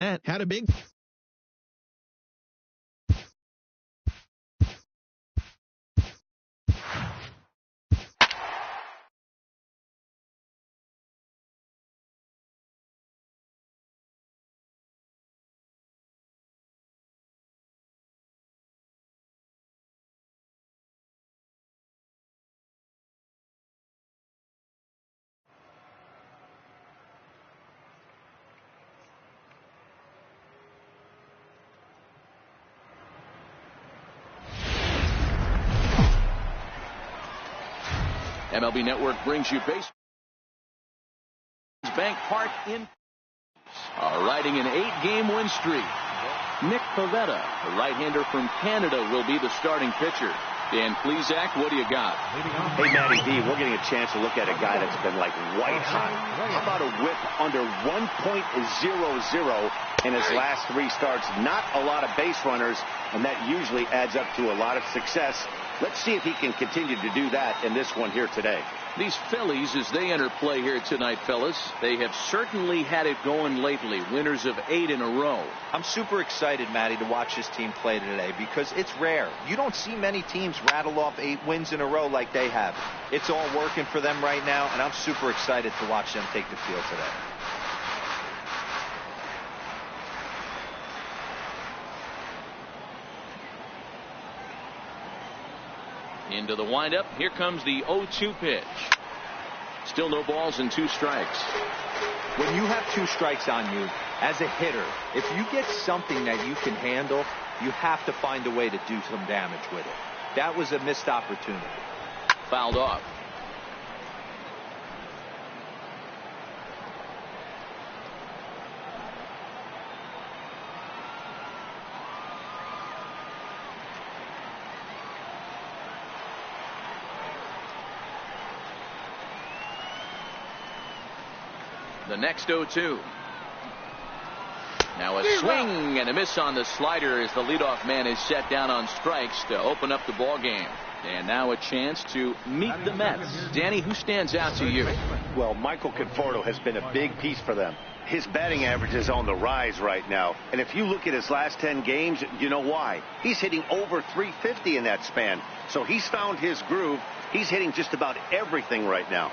had a big MLB Network brings you Base Bank Park in riding an 8-game win streak. Nick Pivetta, the right-hander from Canada, will be the starting pitcher. Dan Plesac, what do you got? Hey, Matty B, we're getting a chance to look at a guy that's been like white hot. How about a whip under 1.00 in his last 3 starts? Not a lot of base runners, and that usually adds up to a lot of success. Let's see if he can continue to do that in this one here today. These Phillies, as they enter play here tonight, fellas, they have certainly had it going lately. Winners of 8 in a row. I'm super excited, Matty, to watch this team play today because it's rare. You don't see many teams rattle off 8 wins in a row like they have. It's all working for them right now, and I'm super excited to watch them take the field today. Into the windup. Here comes the 0-2 pitch. Still no balls and 2 strikes. When you have 2 strikes on you, as a hitter, if you get something that you can handle, you have to find a way to do some damage with it. That was a missed opportunity. Fouled off. The next 0-2. Now a swing and a miss on the slider as the leadoff man is set down on strikes to open up the ball game. And now a chance to meet the Mets. Danny, who stands out to you? Well, Michael Conforto has been a big piece for them. His batting average is on the rise right now. And if you look at his last 10 games, you know why. He's hitting over 350 in that span. So he's found his groove. He's hitting just about everything right now.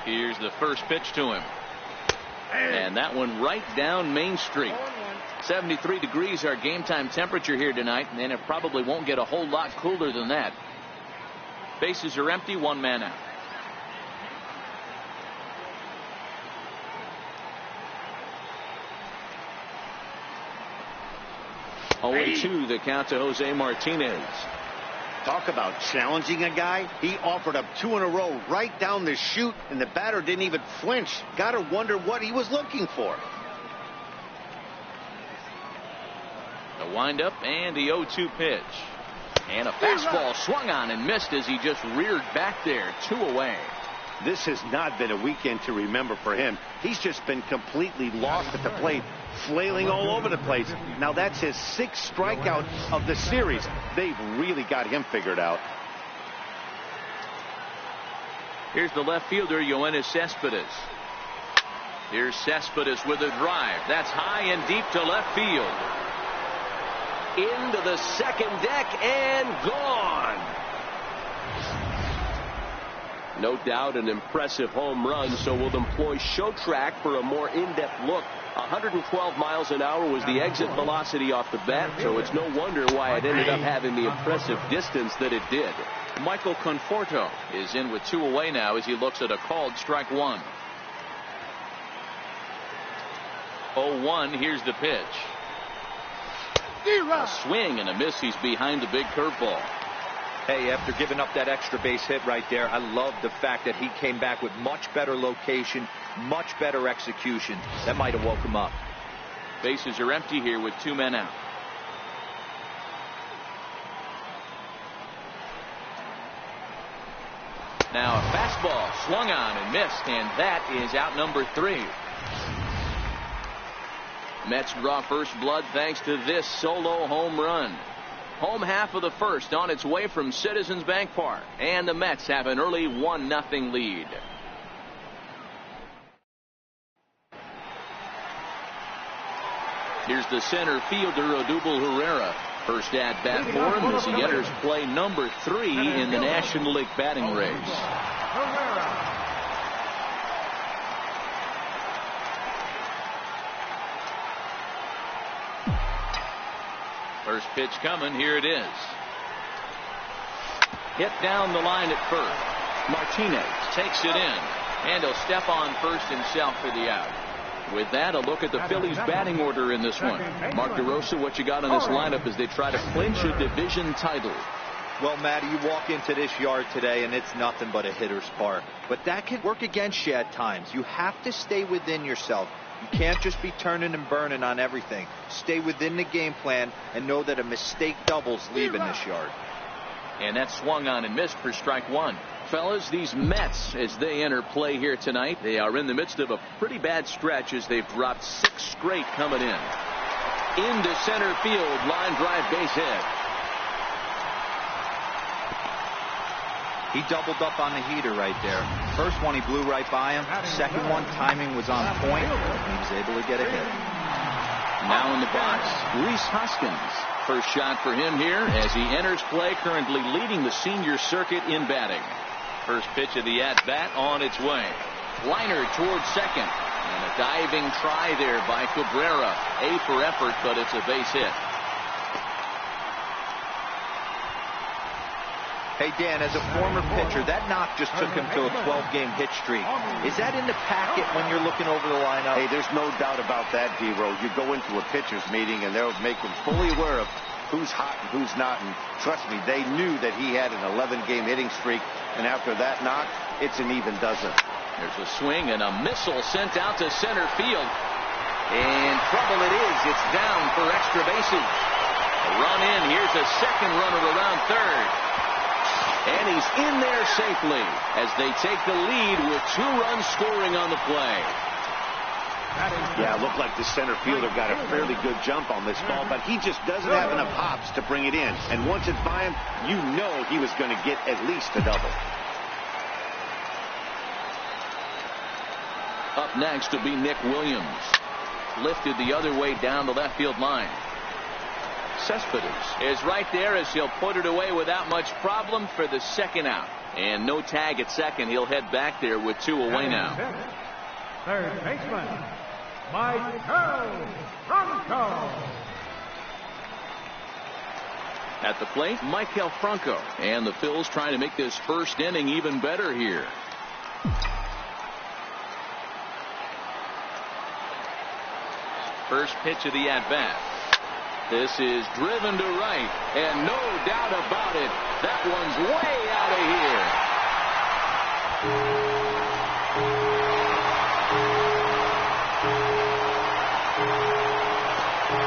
Here's the first pitch to him. And that one right down Main Street. 73 degrees our game time temperature here tonight, and it probably won't get a whole lot cooler than that. Bases are empty, 1 man out. Oh, 2 the count to Jose Martinez. Talk about challenging a guy. He offered up 2 in a row right down the chute, and the batter didn't even flinch. Gotta wonder what he was looking for. The windup and the 0-2 pitch. And a fastball swung on and missed as he just reared back there. 2 away. This has not been a weekend to remember for him. He's just been completely lost at the plate, flailing all over the place. Now that's his 6th strikeout of the series. They've really got him figured out. Here's the left fielder, Yoenis Cespedes. Here's Cespedes with a drive. That's high and deep to left field. Into the second deck and gone. No doubt an impressive home run, so we'll employ show track for a more in-depth look. 112 miles an hour was the exit velocity off the bat, so it's no wonder why it ended up having the impressive distance that it did. Michael Conforto is in with 2 away now as he looks at a called strike 1. 0-1, here's the pitch. A swing and a miss. He's behind the big curveball. Hey, after giving up that extra base hit right there, I love the fact that he came back with much better location, much better execution. That might have woke him up. Bases are empty here with 2 men out. Now a fastball swung on and missed, and that is out number 3. Mets draw first blood thanks to this solo home run. Home half of the first on its way from Citizens Bank Park, and the Mets have an early 1-0 lead. Here's the center fielder, Odubel Herrera. First at bat for him as he enters play number 3 in the National League batting race. First pitch coming. Here it is. Hit down the line at first. Martinez takes it in, and he'll step on first himself for the out. With that, a look at the Phillies batting order in this one. Mark DeRosa, what you got on this lineup as they try to clinch a division title? Well, Matty, you walk into this yard today and it's nothing but a hitter's park. But that can work against you at times. You have to stay within yourself. You can't just be turning and burning on everything. Stay within the game plan and know that a mistake doubles leaving this yard. And that swung on and missed for strike 1. Fellas, these Mets, as they enter play here tonight, they are in the midst of a pretty bad stretch as they've dropped 6 straight coming in. Into center field, line drive, base hit. He doubled up on the heater right there. First one, he blew right by him. Second one, timing was on point. He was able to get a hit. Now in the box, Rhys Hoskins. First shot for him here as he enters play, currently leading the senior circuit in batting. First pitch of the at-bat on its way. Liner towards second. And a diving try there by Cabrera. A for effort, but it's a base hit. Hey, Dan, as a former pitcher, that knock just took him to a 12-game hit streak. Is that in the packet when you're looking over the lineup? Hey, there's no doubt about that, D-Row. You go into a pitcher's meeting, and they'll make them fully aware of who's hot and who's not. And trust me, they knew that he had an 11-game hitting streak. And after that knock, it's an even dozen. There's a swing and a missile sent out to center field. And trouble it is. It's down for extra bases. A run in. Here's a second runner around third. And he's in there safely as they take the lead with 2 runs scoring on the play. Yeah, it looked like the center fielder got a fairly good jump on this ball, but he just doesn't have enough hops to bring it in. And once it's by him, you know he was going to get at least a double. Up next will be Nick Williams. Lifted the other way down the left field line. Cespedes is right there as he'll put it away without much problem for the second out. And no tag at second. He'll head back there with 2 away now. Third baseman, Michael Franco. At the plate, Michael Franco. And the Phils trying to make this first inning even better here. First pitch of the at-bat. This is driven to right, and no doubt about it, that one's way out of here.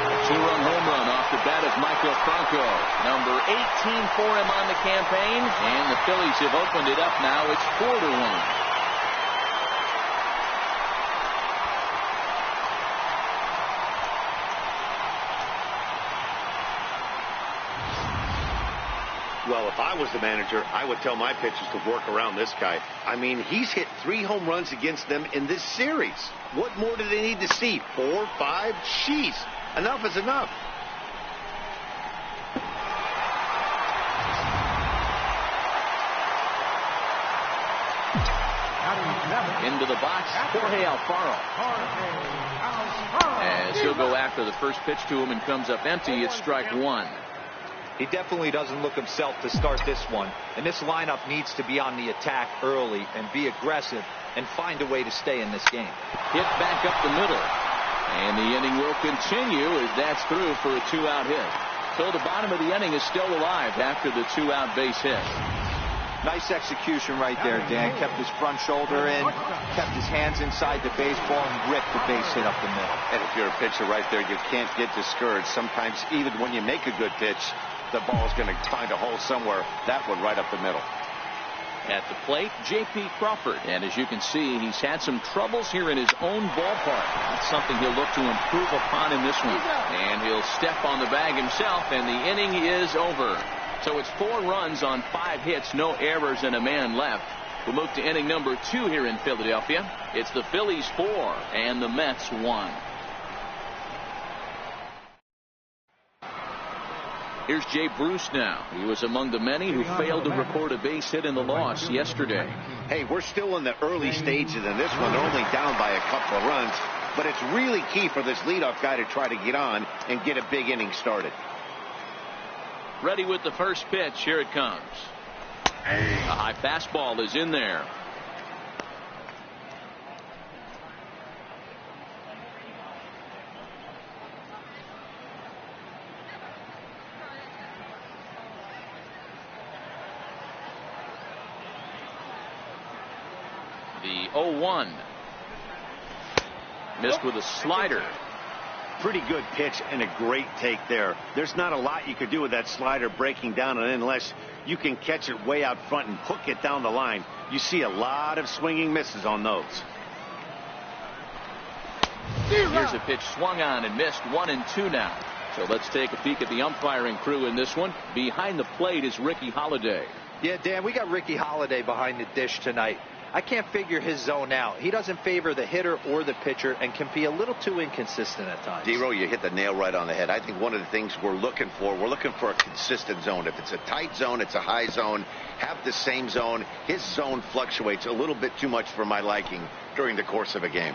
A 2-run home run off the bat of Michael Franco. Number 18 for him on the campaign, and the Phillies have opened it up now. It's 4-1. Well, if I was the manager, I would tell my pitchers to work around this guy. I mean, he's hit 3 home runs against them in this series. What more do they need to see? 4, 5? Jeez. Enough is enough. Into the box, Jorge Alfaro. As he'll go after the first pitch to him and comes up empty, it's strike 1. He definitely doesn't look himself to start this one. And this lineup needs to be on the attack early and be aggressive and find a way to stay in this game. Hit back up the middle. And the inning will continue as that's through for a 2-out hit. So the bottom of the inning is still alive after the 2-out base hit. Nice execution right there, Dan. Kept his front shoulder in, kept his hands inside the baseball, and ripped the base hit up the middle. And if you're a pitcher right there, you can't get discouraged. Sometimes even when you make a good pitch, the ball's going to find a hole somewhere. That one right up the middle. At the plate, J.P. Crawford. And as you can see, he's had some troubles here in his own ballpark. That's something he'll look to improve upon in this one. And he'll step on the bag himself, and the inning is over. So it's 4 runs on 5 hits, no errors, and a man left. We'll move to inning number 2 here in Philadelphia. It's the Phillies 4 and the Mets 1. Here's Jay Bruce now. He was among the many who failed to record a base hit in the loss yesterday. Hey, we're still in the early stages in this one. They're only down by a couple of runs, but it's really key for this leadoff guy to try to get on and get a big inning started. Ready with the first pitch. Here it comes. A high fastball is in there. The 0-1. Missed with a slider. Pretty good pitch and a great take there. There's not a lot you could do with that slider breaking down, and unless you can catch it way out front and hook it down the line, you see a lot of swinging misses on those. Here's a pitch swung on and missed. 1-2 now. So let's take a peek at the umpiring crew in this one. Behind the plate is Ricky Holiday. Yeah, Dan, we got Ricky Holiday behind the dish tonight. I can't figure his zone out. He doesn't favor the hitter or the pitcher and can be a little too inconsistent at times. D-Row, you hit the nail right on the head. I think one of the things we're looking for a consistent zone. If it's a tight zone, it's a high zone. Have the same zone. His zone fluctuates a little bit too much for my liking during the course of a game.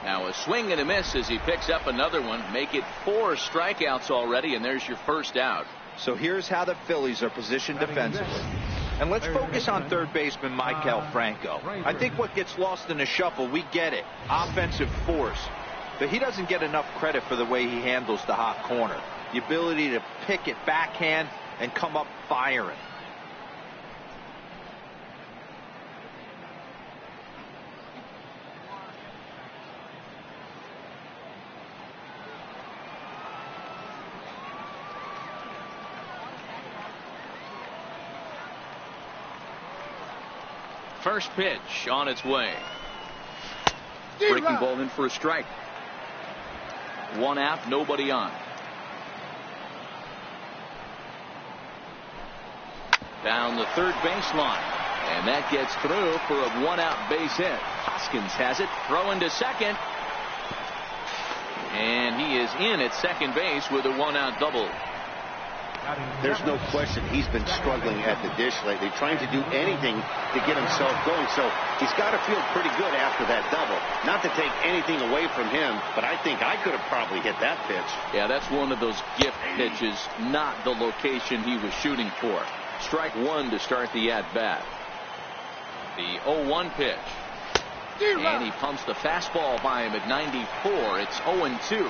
Now a swing and a miss as he picks up another one. Make it 4 strikeouts already, and there's your first out. So here's how the Phillies are positioned defensively. And let's focus on third baseman Michael Franco. I think what gets lost in the shuffle, we get it. Offensive force. But he doesn't get enough credit for the way he handles the hot corner. The ability to pick it backhand and come up firing. First pitch on its way. Breaking ball in for a strike. 1 out, nobody on. Down the third baseline. And that gets through for a 1-out base hit. Hoskins has it. Throwing to second. And he is in at second base with a 1-out double. There's no question he's been struggling at the dish lately, trying to do anything to get himself going. So he's got to feel pretty good after that double. Not to take anything away from him, but I think I could have probably hit that pitch. Yeah, that's one of those gift pitches, not the location he was shooting for. Strike 1 to start the at-bat. The 0-1 pitch. And he pumps the fastball by him at 94. It's 0-2.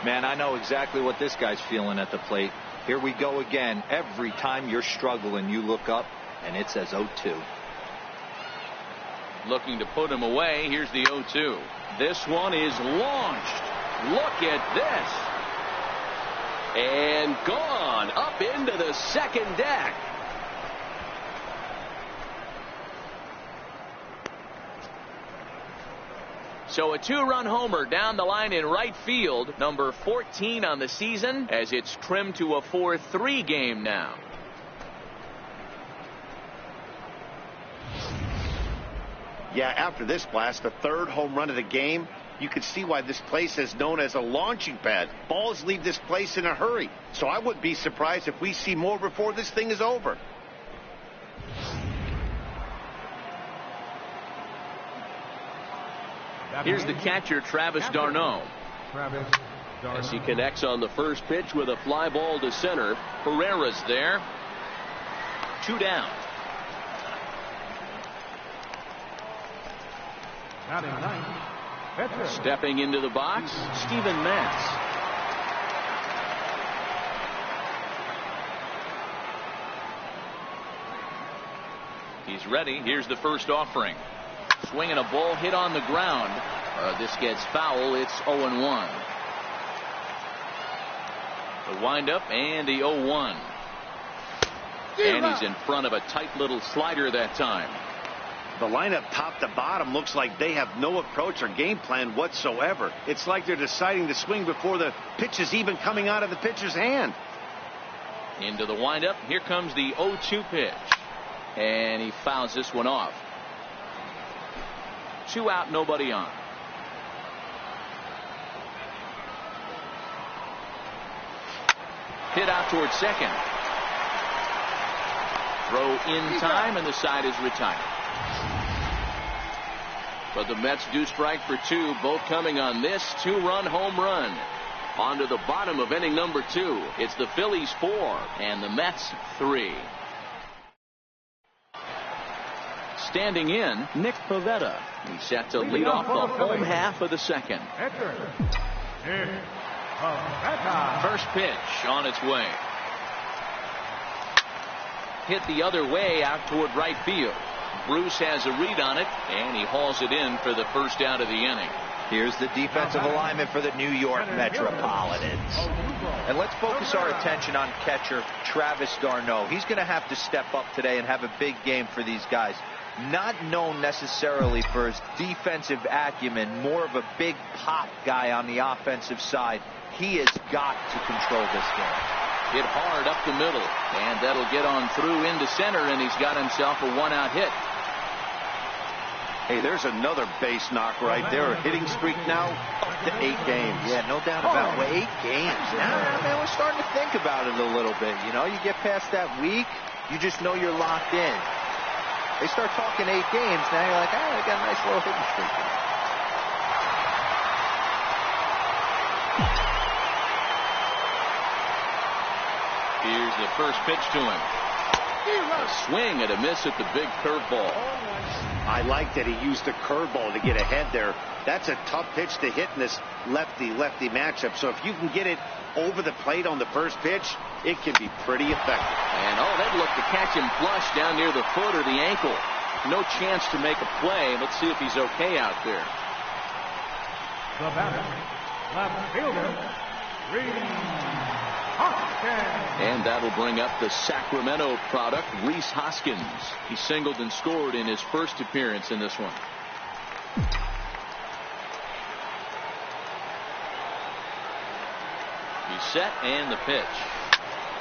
Man, I know exactly what this guy's feeling at the plate. Here we go again. Every time you're struggling, you look up, and it says 0-2. Looking to put him away. Here's the 0-2. This one is launched. Look at this. And gone up into the second deck. So a 2-run homer down the line in right field, number 14 on the season, as it's trimmed to a 4-3 game now. Yeah, after this blast, the third home run of the game, you could see why this place is known as a launching pad. Balls leave this place in a hurry. So I wouldn't be surprised if we see more before this thing is over. Here's the catcher, Travis d'Arnaud. As he connects on the first pitch with a fly ball to center. Pereira's there. 2 down. Stepping into the box, Steven Matz. He's ready. Here's the first offering. Swinging a ball hit on the ground. This gets foul. It's 0-1. The windup and the 0-1. And he's in front of a tight little slider that time. The lineup top to bottom looks like they have no approach or game plan whatsoever. It's like they're deciding to swing before the pitch is even coming out of the pitcher's hand. Into the windup. Here comes the 0-2 pitch. And he fouls this one off. 2 out, nobody on. Hit out towards second. Throw in time, and the side is retired. But the Mets do strike for 2, both coming on this 2-run home run. On to the bottom of inning number 2. It's the Phillies 4 and the Mets 3. Standing in, Nick Pivetta. He's set to lead off the home half of the second. First pitch on its way. Hit the other way out toward right field. Bruce has a read on it, and he hauls it in for the first out of the inning. Here's the defensive alignment for the New York Metropolitans. And let's focus our attention on catcher Travis d'Arnaud. He's going to have to step up today and have a big game for these guys. Not known necessarily for his defensive acumen, more of a big pop guy on the offensive side. He has got to control this game. Hit hard up the middle, and that'll get on through into center, and he's got himself a 1-out hit. Hey, there's another base knock right there. A hitting streak now up to 8 games. Yeah, no doubt about it. 8 games. Now, man, we're starting to think about it a little bit. You know, you get past that week, you just know you're locked in. They start talking 8 games, now you're like, I got a nice little hitting streak. Here's the first pitch to him. A swing and a miss at the big curveball. I like that he used the curveball to get ahead there. That's a tough pitch to hit in this lefty-lefty matchup. So if you can get it over the plate on the first pitch, it can be pretty effective. And they'd look to catch him flush down near the foot or the ankle. No chance to make a play. Let's see if he's okay out there. The batter, left fielder, Reese Hoskins. And that'll bring up the Sacramento product, Reese Hoskins. He singled and scored in his first appearance in this one. He's set, and the pitch.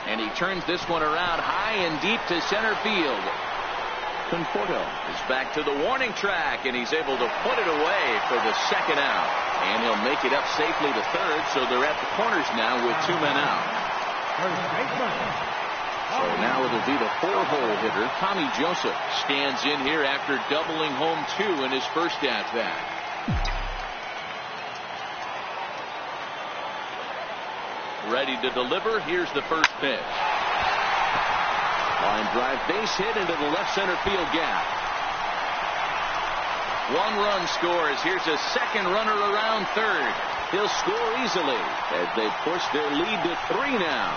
And he turns this one around high and deep to center field. Conforto is back to the warning track, and he's able to put it away for the second out. And he'll make it up safely to third, so they're at the corners now with 2 men out. So now it'll be the 4-hole hitter, Tommy Joseph, stands in here after doubling home 2 in his first at-bat. Ready to deliver. Here's the first pitch. Line drive base hit into the left center field gap. 1 run scores. Here's a second runner around third. He'll score easily as they push their lead to 3 now.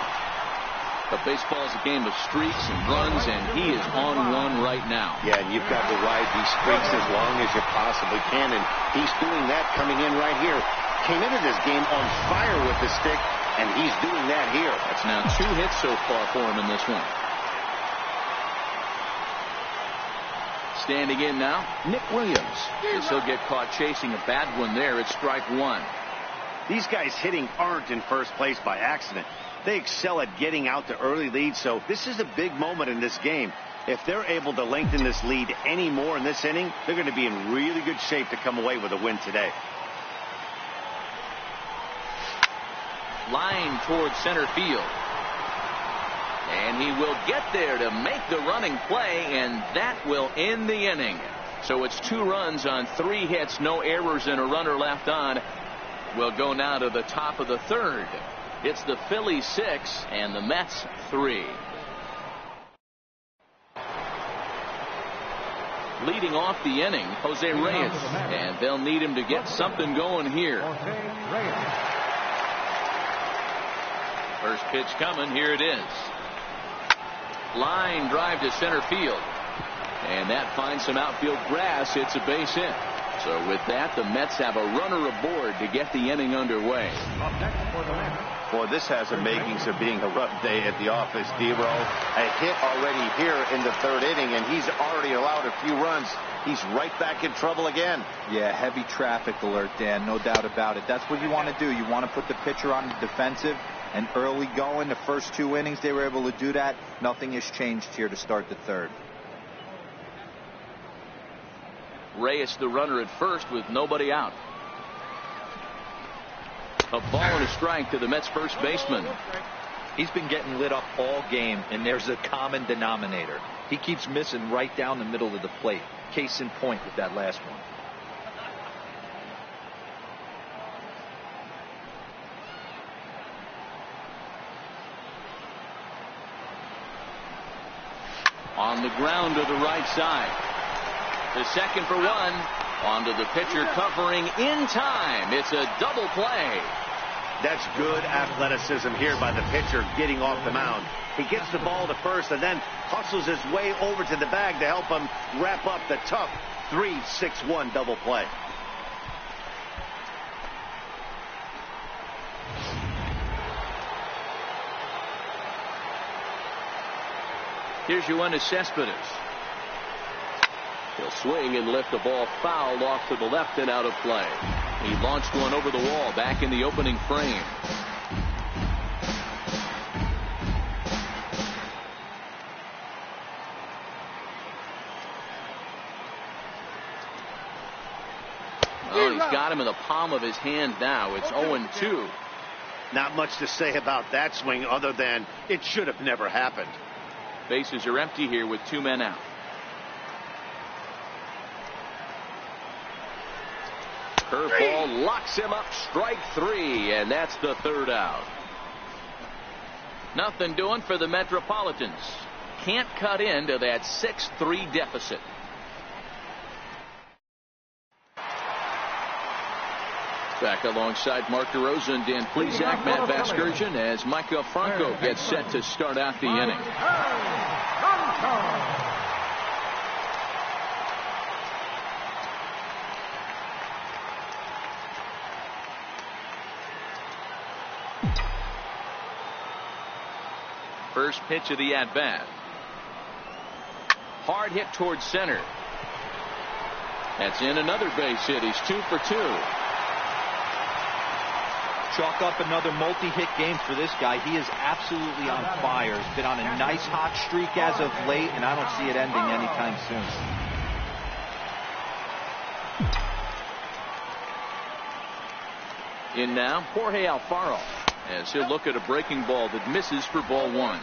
But baseball is a game of streaks and runs, and he is on one right now. Yeah, and you've got to ride these streaks as long as you possibly can, and he's doing that coming in right here. Came into this game on fire with the stick, and he's doing that here. That's now 2 hits so far for him in this one. Standing in now, Nick Williams. Guess he'll get caught chasing a bad one there. It's strike 1. These guys hitting aren't in first place by accident. They excel at getting out to early leads, so this is a big moment in this game. If they're able to lengthen this lead any more in this inning, they're going to be in really good shape to come away with a win today. Line towards center field. And he will get there to make the running play, and that will end the inning. So it's 2 runs on 3 hits, no errors, and a runner left on. We'll go now to the top of the third. It's the Phillies 6 and the Mets 3. Leading off the inning, Jose Reyes, and they'll need him to get something going here. First pitch coming, here it is. Line drive to center field, and that finds some outfield grass. It's a base hit. So with that, the Mets have a runner aboard to get the inning underway. Up next for the Mets, Boy, this has the makings of being a rough day at the office, D-Row. A hit already here in the third inning, and he's already allowed a few runs. He's right back in trouble again. Yeah, heavy traffic alert, Dan, no doubt about it. That's what you want to do. You want to put the pitcher on the defensive, and early going, the first 2 innings, they were able to do that. Nothing has changed here to start the third. Reyes the runner at first with nobody out. A ball and a strike to the Mets first baseman. He's been getting lit up all game, and there's a common denominator. He keeps missing right down the middle of the plate. Case in point with that last one. On the ground to the right side. The second for one. Onto the pitcher covering in time. It's a double play. That's good athleticism here by the pitcher getting off the mound. He gets the ball to first and then hustles his way over to the bag to help him wrap up the tough 3-6-1 double play. Here's Yoenis Cespedes. He'll swing and lift the ball foul off to the left and out of play. He launched one over the wall back in the opening frame. Oh, he's got him in the palm of his hand now. It's 0-2. Not much to say about that swing other than it should have never happened. Bases are empty here with 2 men out. Curveball locks him up, strike 3, and that's the third out. Nothing doing for the Metropolitans. Can't cut into that 6-3 deficit. Back alongside Mark DeRosa and Dan Plesac, Matt Vasgersian, as Micah Franco gets set to start out the inning. First pitch of the at-bat. Hard hit towards center. That's in another base hit. He's 2 for 2. Chalk up another multi-hit game for this guy. He is absolutely on fire. He's been on a nice hot streak as of late, and I don't see it ending anytime soon. In now, Jorge Alfaro, as he'll look at a breaking ball that misses for ball 1.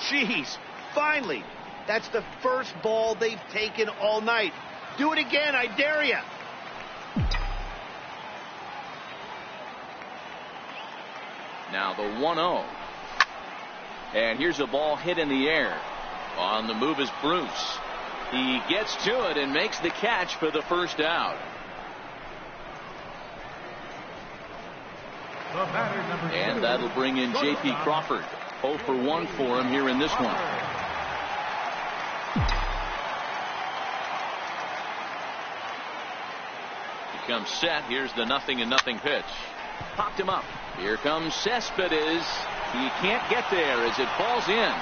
Jeez, finally. That's the first ball they've taken all night. Do it again, I dare you. Now the 1-0. And here's a ball hit in the air. On the move is Bruce. He gets to it and makes the catch for the first out. And that'll bring in J.P. Crawford. 0 for 1 for him here in this one. He comes set. Here's the 0-0 pitch. Popped him up. Here comes Cespedes. He can't get there as it falls in.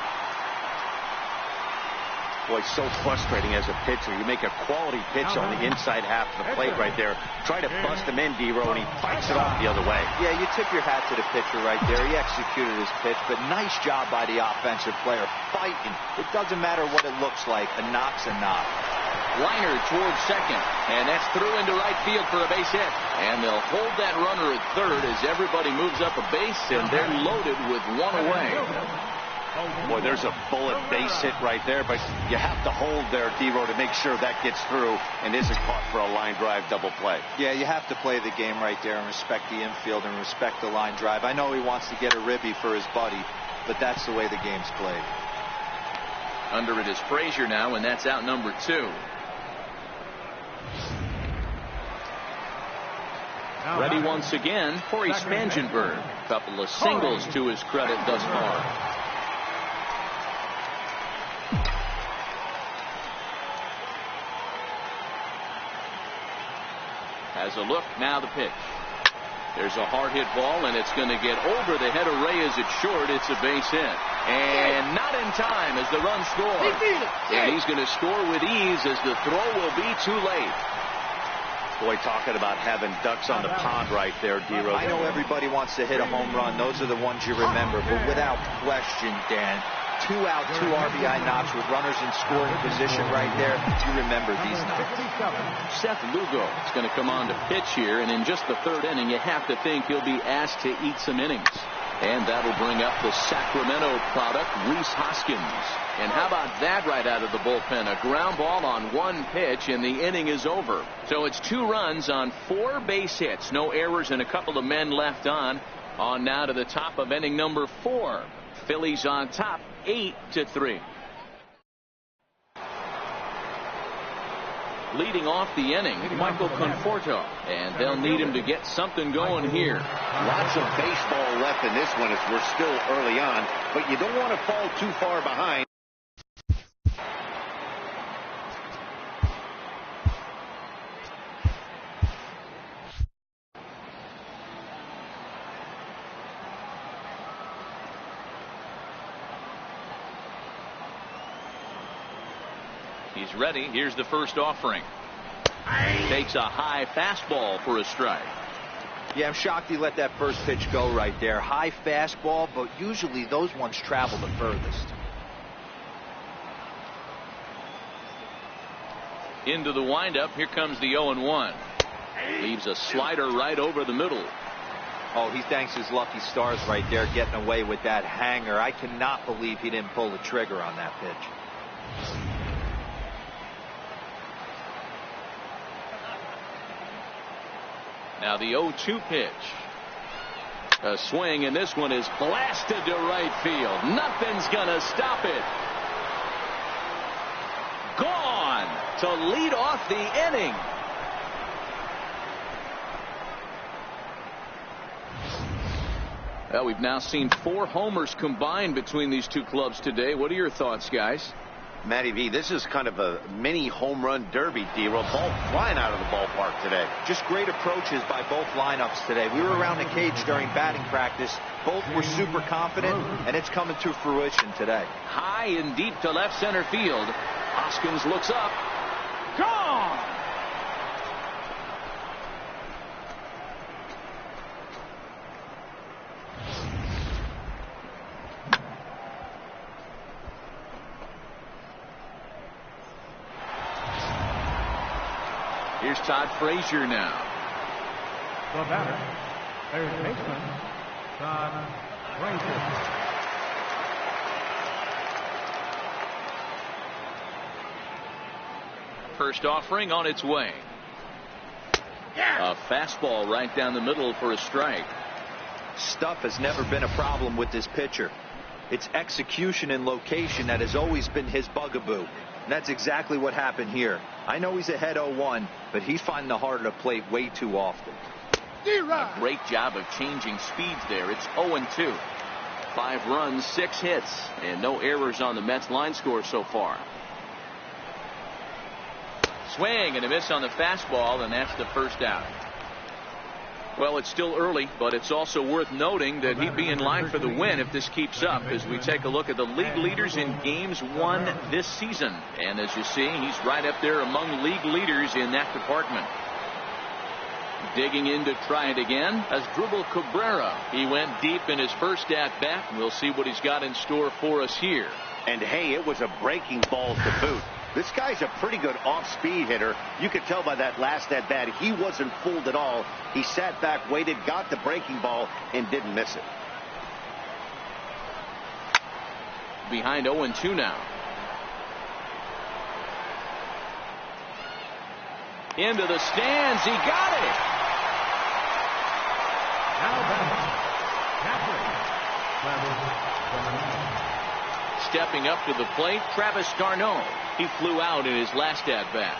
Boy, so frustrating as a pitcher. You make a quality pitch on the inside half of the plate right there. Try to bust him in, D-Row, and he fights it off the other way. Yeah, you tip your hat to the pitcher right there. He executed his pitch, but nice job by the offensive player fighting. It doesn't matter what it looks like. A knock's a knock. Liner towards second, and that's through into right field for a base hit. And they'll hold that runner at third as everybody moves up a base, and they're loaded with 1 away. Boy, there's a bullet base hit right there, but you have to hold there, D-Row, to make sure that gets through and isn't caught for a line drive double play. Yeah, you have to play the game right there and respect the infield and respect the line drive. I know he wants to get a ribby for his buddy, but that's the way the game's played. Under it is Frazier now, and that's out number 2. Ready once again, Corey Spangenberg. Couple of singles to his credit thus far. Has a look, now the pitch. There's a hard hit ball, and it's going to get over the head of Reyes. It's short. It's a base hit. And not in time as the run scores. And he's going to score with ease as the throw will be too late. Boy, talking about having ducks on the pond right there, D-Rose. I know everybody wants to hit a home run. Those are the ones you remember. But without question, Dan, 2 out, 2 RBI knocks with runners in scoring position right there. You remember these knocks. Seth Lugo is going to come on to pitch here, and in just the 3rd inning, you have to think he'll be asked to eat some innings. And that'll bring up the Sacramento product, Rhys Hoskins. And how about that right out of the bullpen? A ground ball on 1 pitch, and the inning is over. So it's 2 runs on 4 base hits. No errors and a couple of men left on. On now to the top of inning number 4. Phillies on top, 8-3. Leading off the inning, Michael Conforto, and they'll need him to get something going here. Lots of baseball left in this one as we're still early on, but you don't want to fall too far behind. He's ready. Here's the first offering. Takes a high fastball for a strike. Yeah, I'm shocked he let that first pitch go right there. High fastball, but usually those ones travel the furthest. Into the windup. Here comes the 0-1. Leaves a slider right over the middle. Oh, he thanks his lucky stars right there getting away with that hanger. I cannot believe he didn't pull the trigger on that pitch. Now the 0-2 pitch. A swing, and this one is blasted to right field. Nothing's gonna stop it. Gone to lead off the inning. Well, we've now seen 4 homers combined between these 2 clubs today. What are your thoughts, guys? Matty V, this is kind of a mini home run derby, D-Roll. Ball flying out of the ballpark today. Just great approaches by both lineups today. We were around the cage during batting practice. Both were super confident, and it's coming to fruition today. High and deep to left center field. Hoskins looks up. Gone! Here's Todd Frazier now. The batter, third baseman, Todd Frazier. First offering on its way. A fastball right down the middle for a strike. Stuff has never been a problem with this pitcher. It's execution and location that has always been his bugaboo. And that's exactly what happened here. I know he's ahead 0-1, but he's finding the harder to plate way too often. A great job of changing speeds there. It's 0-2. 5 runs, 6 hits, and no errors on the Mets line score so far. Swing and a miss on the fastball, and that's the first out. Well, it's still early, but it's also worth noting that he'd be in line for the win if this keeps up as we take a look at the league leaders in games won this season. And as you see, he's right up there among league leaders in that department. Digging in to try it again, Asdrubal Cabrera. He went deep in his first at-bat, and we'll see what he's got in store for us here. And hey, it was a breaking ball to boot. This guy's a pretty good off-speed hitter. You could tell by that last at-bat he wasn't fooled at all. He sat back, waited, got the breaking ball, and didn't miss it. Behind 0-2 now. Into the stands. He got it. Stepping up to the plate, Travis d'Arnaud. He flew out in his last at-bat.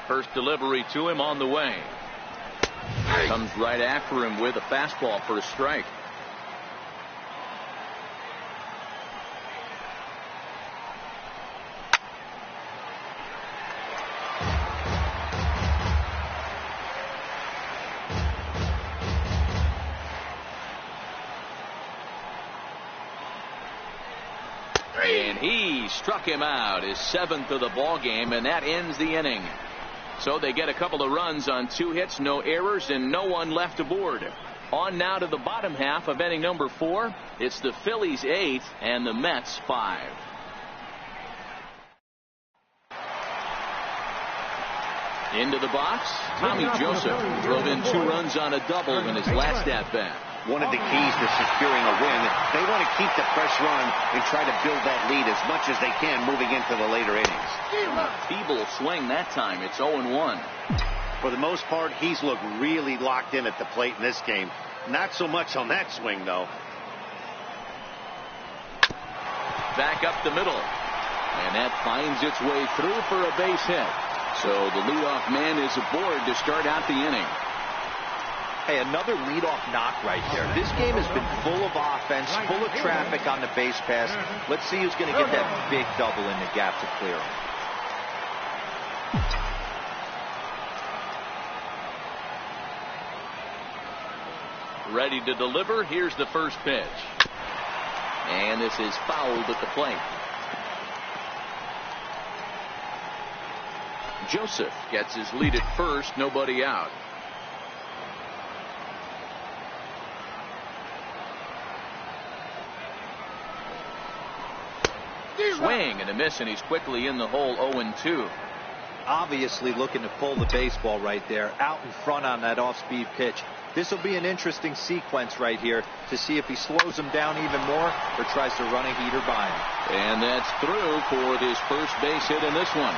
First delivery to him on the way. Comes right after him with a fastball for a strike. And he struck him out, his 7th of the ball game, and that ends the inning. So they get a couple of runs on 2 hits, no errors, and no one left aboard. On now to the bottom half of inning number 4. It's the Phillies 8 and the Mets 5. Into the box, Tommy Joseph drove in 2 runs on a double in his last at-bat. One of the keys to securing a win, they want to keep the pressure on and try to build that lead as much as they can moving into the later innings. Feeble swing that time. It's 0-1. For the most part, he's looked really locked in at the plate in this game. Not so much on that swing, though. Back up the middle. And that finds its way through for a base hit. So the leadoff man is aboard to start out the inning. Hey, another leadoff knock right there. This game has been full of offense, full of traffic on the base pass. Let's see who's going to get that big double in the gap to clear him. Ready to deliver. Here's the first pitch. And this is fouled at the plate. Joseph gets his lead at first, nobody out. Swing and a miss, and he's quickly in the hole. 0-2. Obviously looking to pull the baseball right there, out in front on that off-speed pitch. This will be an interesting sequence right here to see if he slows him down even more or tries to run a heater by him. And that's through for this first base hit in this one.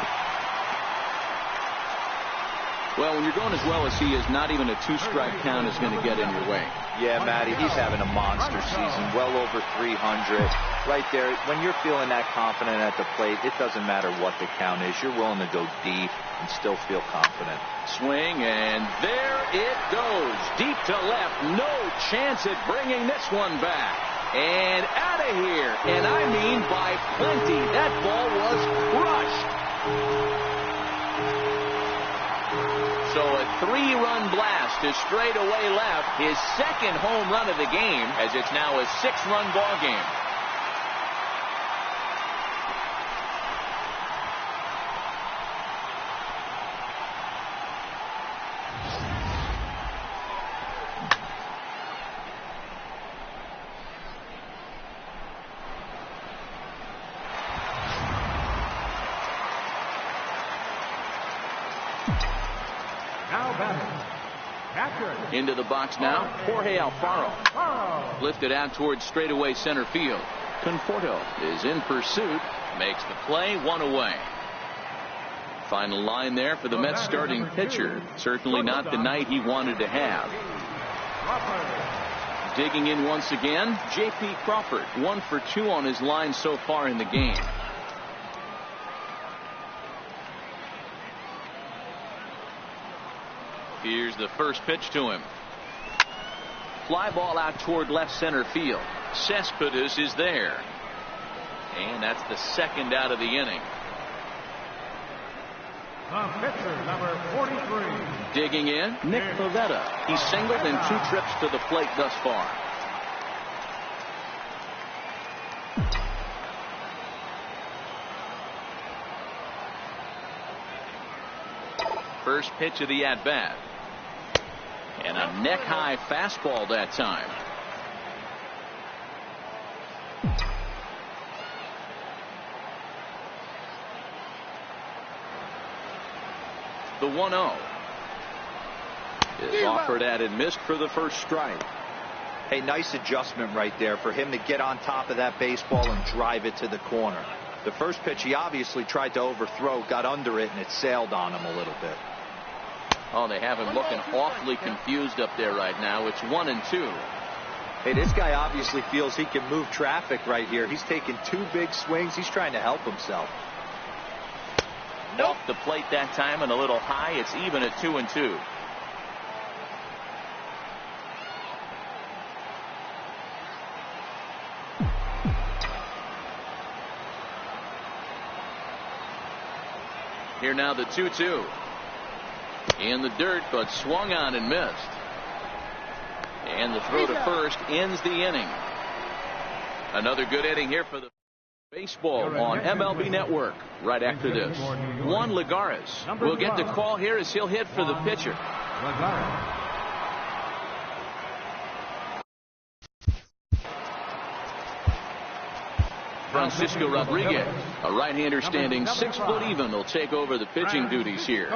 Well, when you're going as well as he is, not even a 2-strike count is going to get in your way. Yeah, Matty, he's having a monster season, well over 300. Right there, when you're feeling that confident at the plate, it doesn't matter what the count is. You're willing to go deep and still feel confident. Swing, and there it goes. Deep to left. No chance at bringing this one back. And out of here. And I mean by plenty. That ball was crushed. So a 3-run blast to straightaway left, his 2nd home run of the game, as it's now a 6-run ball game. Into the box now, Jorge Alfaro. Lifted out towards straightaway center field. Conforto is in pursuit. Makes the play, 1 away. Final line there for the Mets starting pitcher. Certainly not the night he wanted to have. Digging in once again, J.P. Crawford. 1 for 2 on his line so far in the game. Here's the first pitch to him. Fly ball out toward left center field. Cespedes is there. And that's the 2nd out of the inning. The pitcher, number 43. Digging in, Nick Pivetta. He's singled in 2 trips to the plate thus far. First pitch of the at-bat. And a neck-high fastball that time. The 1-0 is offered at and missed for the first strike. Hey, nice adjustment right there for him to get on top of that baseball and drive it to the corner. The first pitch he obviously tried to overthrow, got under it, and it sailed on him a little bit. Oh, they have him looking awfully confused up there right now. It's 1-2. Hey, this guy obviously feels he can move traffic right here. He's taking 2 big swings. He's trying to help himself. Off the plate that time and a little high. It's even at 2-2. Here now the 2-2. In the dirt, but swung on and missed. And the throw to first ends the inning. Another good inning here for the Baseball on MLB Network right after this. Juan Lagares will get the call here as he'll hit for the pitcher. Francisco Rodriguez, a right-hander standing 6 foot even, will take over the pitching duties here.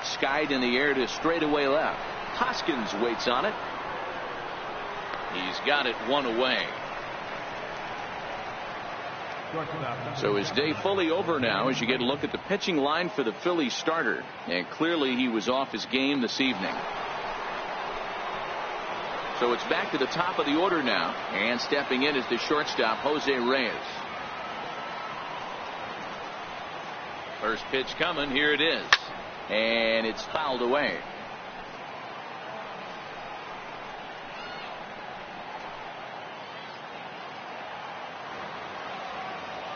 Skied in the air to straightaway left. Hoskins waits on it. He's got it one away. So his day fully over now as you get a look at the pitching line for the Phillies starter. And clearly he was off his game this evening. So it's back to the top of the order now. And stepping in is the shortstop, Jose Reyes. First pitch coming. Here it is. And it's fouled away.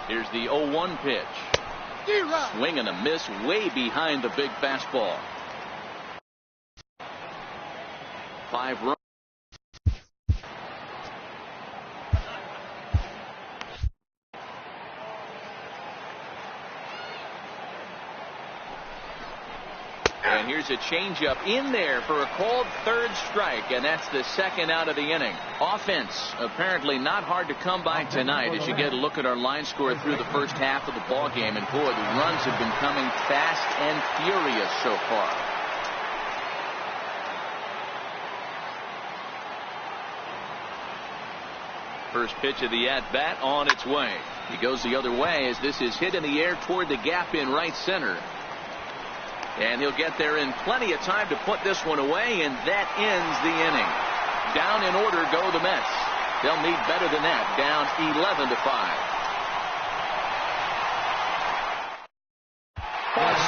Here's the 0-1 pitch. Swing and a miss way behind the big fastball. 5 runs. And here's a changeup in there for a called third strike, and that's the second out of the inning. Offense apparently not hard to come by tonight as you get a look at our line score through the first half of the ball game. And boy, the runs have been coming fast and furious so far. First pitch of the at-bat on its way. He goes the other way as this is hit in the air toward the gap in right center. And he'll get there in plenty of time to put this one away, and that ends the inning. Down in order go the Mets. They'll need better than that, down 11-5.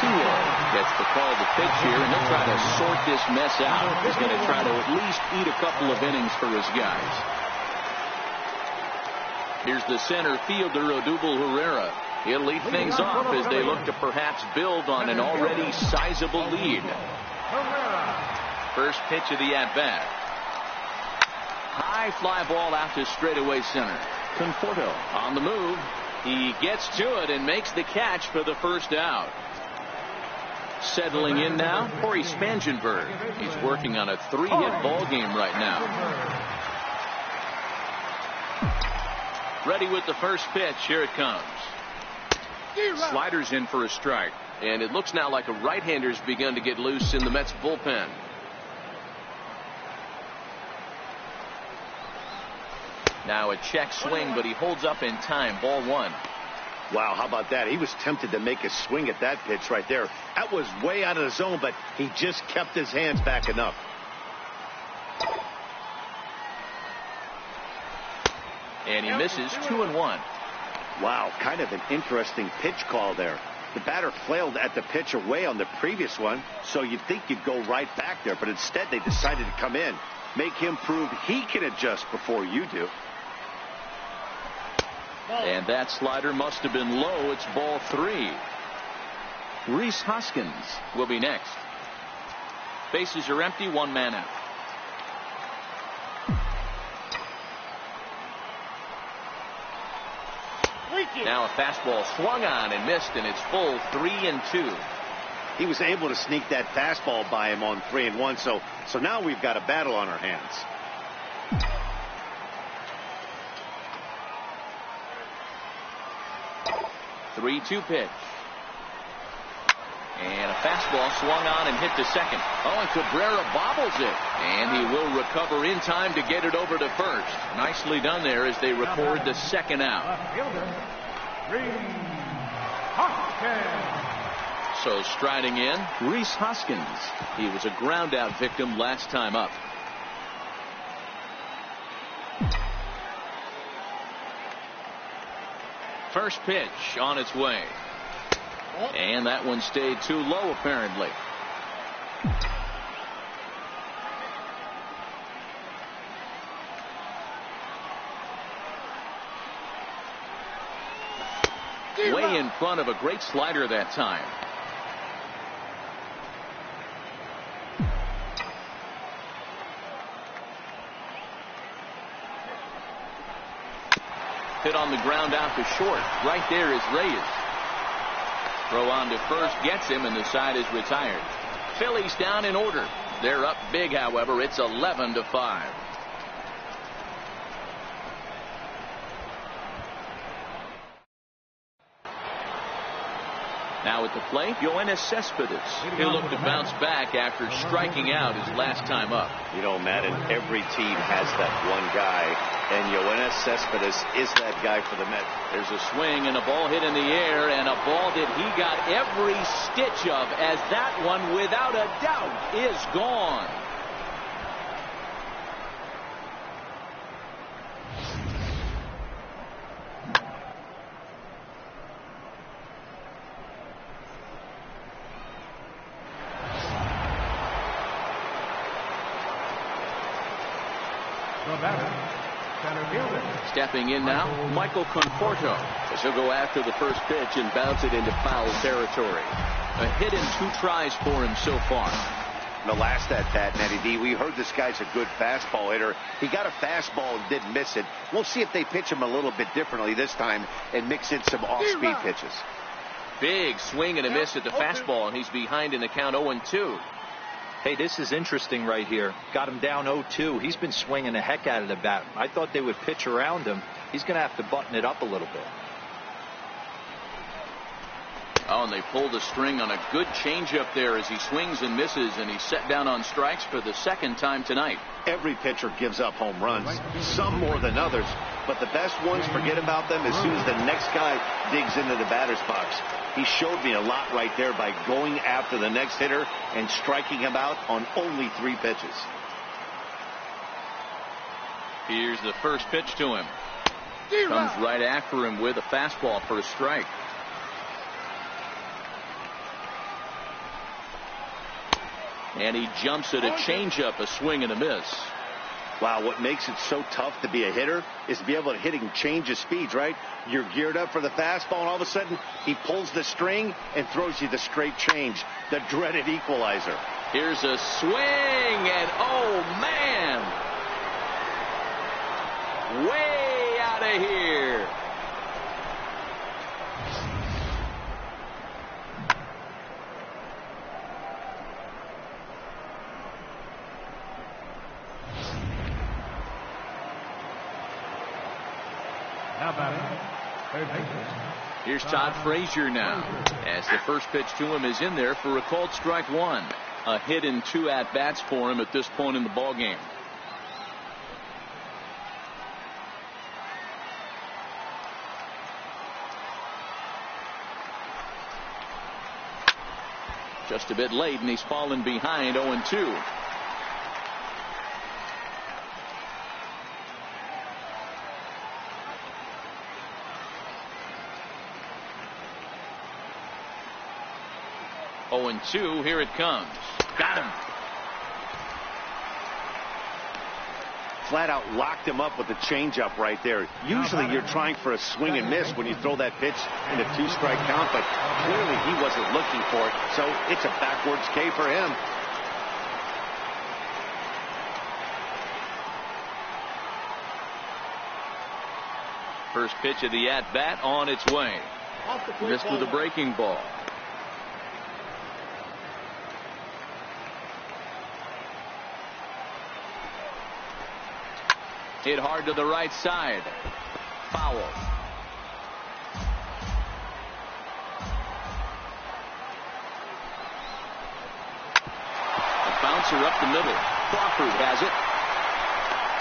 Sewell gets the call to pitch here, and he'll try to sort this mess out. He's going to try to at least eat a couple of innings for his guys. Here's the center fielder, Odubel Herrera. He'll lead things off as they look to perhaps build on an already sizable lead. First pitch of the at-bat. High fly ball out to straightaway center. Conforto on the move. He gets to it and makes the catch for the first out. Settling in now, Corey Spangenberg. He's working on a 3-hit ball game right now. Ready with the first pitch. Here it comes. Sliders in for a strike. And it looks now like a right-hander's begun to get loose in the Mets bullpen. Now a check swing, but he holds up in time. Ball 1. Wow, how about that? He was tempted to make a swing at that pitch right there. That was way out of the zone, but he just kept his hands back enough. And he misses 2-1. Wow, kind of an interesting pitch call there. The batter flailed at the pitch away on the previous one, so you'd think you'd go right back there, but instead they decided to come in. Make him prove he can adjust before you do. And that slider must have been low. It's ball 3. Rhys Hoskins will be next. Bases are empty, 1 man out. Now a fastball swung on and missed, and it's full 3-2. He was able to sneak that fastball by him on 3-1, so now we've got a battle on our hands. The 3-2 pitch. And a fastball swung on and hit to second. Oh, and Cabrera bobbles it. And he will recover in time to get it over to first. Nicely done there as they record the second out. So striding in, Rhys Hoskins. He was a ground out victim last time up. First pitch on its way. And that one stayed too low, apparently. Way in front of a great slider that time. Hit on the ground out to short. Right there is Reyes. Throw on to first gets him, and the side is retired. Phillies down in order. They're up big, however. It's 11-5. Now at the plate, Yoenis Cespedes. He'll look to bounce back after striking out his last time up. You know, Madden, every team has that one guy, and Yoenis Cespedes is that guy for the Mets. There's a swing and a ball hit in the air, and a ball that he got every stitch of, as that one, without a doubt, is gone. Stepping in now, Michael Conforto, as he'll go after the first pitch and bounce it into foul territory. A hit in 2 tries for him so far. The last at bat, Nettie D, we heard this guy's a good fastball hitter. He got a fastball and didn't miss it. We'll see if they pitch him a little bit differently this time and mix in some off-speed pitches. Big swing and a miss at the fastball, and he's behind in the count 0-2. Hey, this is interesting right here. Got him down 0-2. He's been swinging the heck out of the bat. I thought they would pitch around him. He's going to have to button it up a little bit. Oh, and they pulled the string on a good changeup there as he swings and misses, and he's set down on strikes for the second time tonight. Every pitcher gives up home runs, some more than others, but the best ones forget about them as soon as the next guy digs into the batter's box. He showed me a lot right there by going after the next hitter and striking him out on only 3 pitches. Here's the first pitch to him. Comes right after him with a fastball for a strike. And he jumps at a changeup, a swing and a miss. Wow, what makes it so tough to be a hitter is to be able to hit and change his speeds, right? You're geared up for the fastball, and all of a sudden, he pulls the string and throws you the straight change, the dreaded equalizer. Here's a swing, and oh, man! Way out of here. Here's Todd Frazier now, as the first pitch to him is in there for a called strike 1. A hit in 2 at-bats for him at this point in the ballgame. Just a bit late, and he's fallen behind 0-2. And 2, here it comes. Got him. Flat out locked him up with the changeup right there. Usually you're trying for a swing and miss when you throw that pitch in a 2-strike count, but clearly he wasn't looking for it, so it's a backwards K for him. First pitch of the at-bat on its way. Missed with a breaking ball. Hit hard to the right side. Foul. A bouncer up the middle. Crawford has it.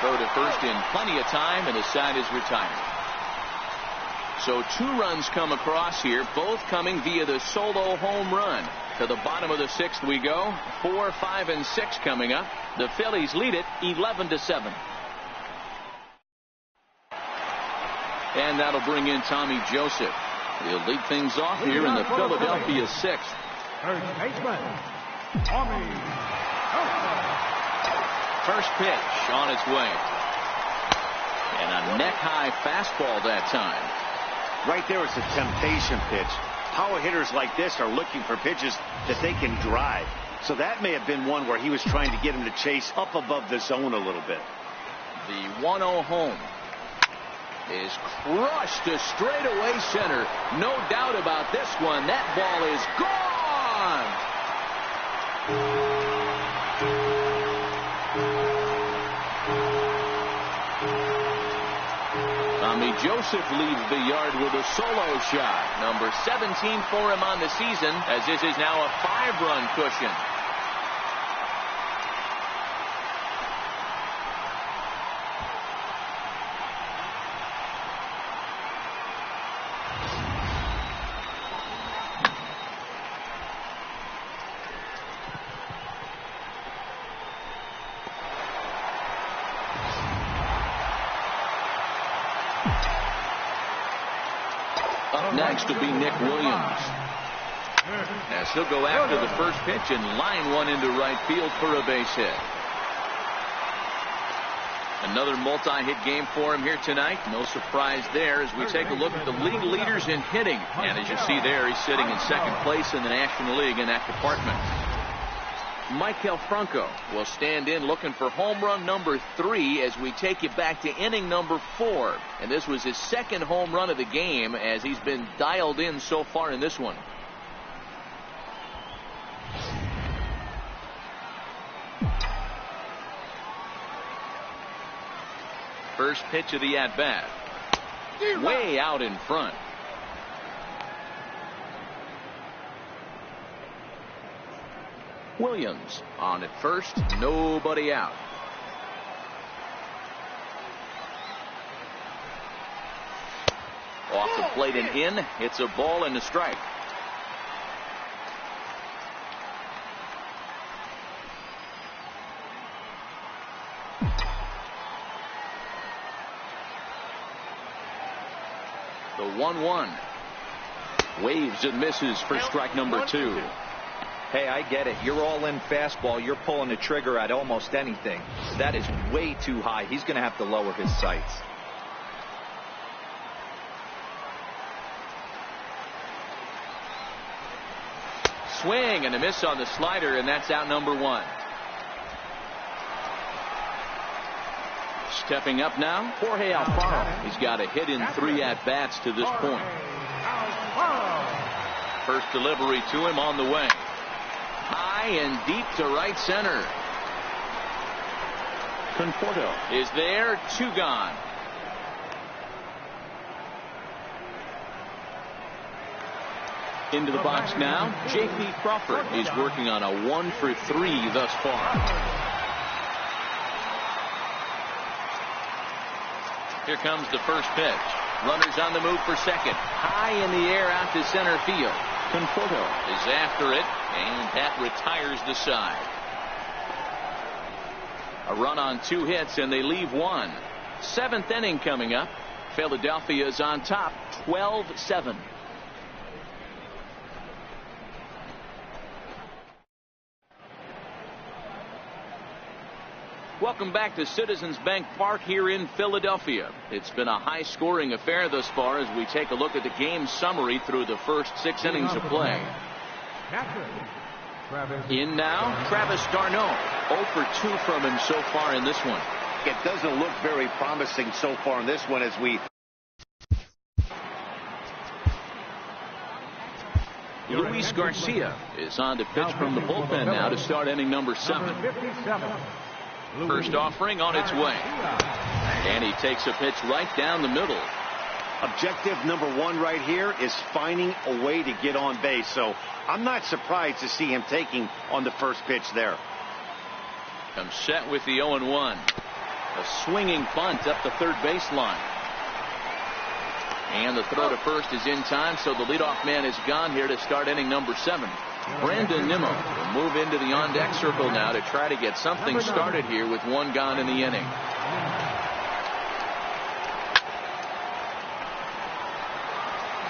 Throw to first in plenty of time, and the side is retired. So 2 runs come across here, both coming via the solo home run. To the bottom of the 6th we go. 4, 5, and 6 coming up. The Phillies lead it 11-7. And that'll bring in Tommy Joseph. He'll lead things off here in the Philadelphia 6th. First pitch on its way. And a neck-high fastball that time. Right there, it's a temptation pitch. Power hitters like this are looking for pitches that they can drive. So that may have been one where he was trying to get him to chase up above the zone a little bit. The 1-0 home. is crushed to straightaway center. No doubt about this one. That ball is gone. Tommy Joseph leaves the yard with a solo shot. Number 17 for him on the season, as this is now a 5-run cushion. Up next will be Nick Williams, as he'll go after the first pitch and line one into right field for a base hit. Another multi-hit game for him here tonight. No surprise there as we take a look at the league leaders in hitting. And as you see there, he's sitting in second place in the National League in that department. Maikel Franco will stand in looking for home run number 3 as we take you back to inning number 4. And this was his second home run of the game as he's been dialed in so far in this one. First pitch of the at-bat. Way out in front. Williams on at first, nobody out. Off the plate and in. It's a ball and a strike. The 1-1. Waves and misses for strike number 2. Hey, I get it. You're all in fastball. You're pulling the trigger at almost anything. That is way too high. He's going to have to lower his sights. Swing and a miss on the slider, and that's out number 1. Stepping up now, Jorge Alfaro. He's got a hit in 3 at-bats to this point. First delivery to him on the way. High and deep to right center. Conforto is there, 2 gone. Into the box now, J.P. Crawford is working on a 1 for 3 thus far. Here comes the first pitch. Runners on the move for second. High in the air out to center field. Conforto is after it, and that retires the side. A run on 2 hits, and they leave 1. 7th inning coming up. Philadelphia is on top, 12-7. Welcome back to Citizens Bank Park here in Philadelphia. It's been a high-scoring affair thus far as we take a look at the game summary through the first 6 innings of play. In now, Travis d'Arnaud. 0 for 2 from him so far in this one. It doesn't look very promising so far in this one as we... Luis Garcia is on to pitch from the bullpen now to start inning number 7. First offering on its way. And he takes a pitch right down the middle. Objective number 1 right here is finding a way to get on base. So I'm not surprised to see him taking on the first pitch there. Comes set with the 0-1. A swinging bunt up the third baseline. And the throw to first is in time, so the leadoff man is gone here to start inning number 7. Brandon Nimmo will move into the on-deck circle now to try to get something started here with 1 gone in the inning.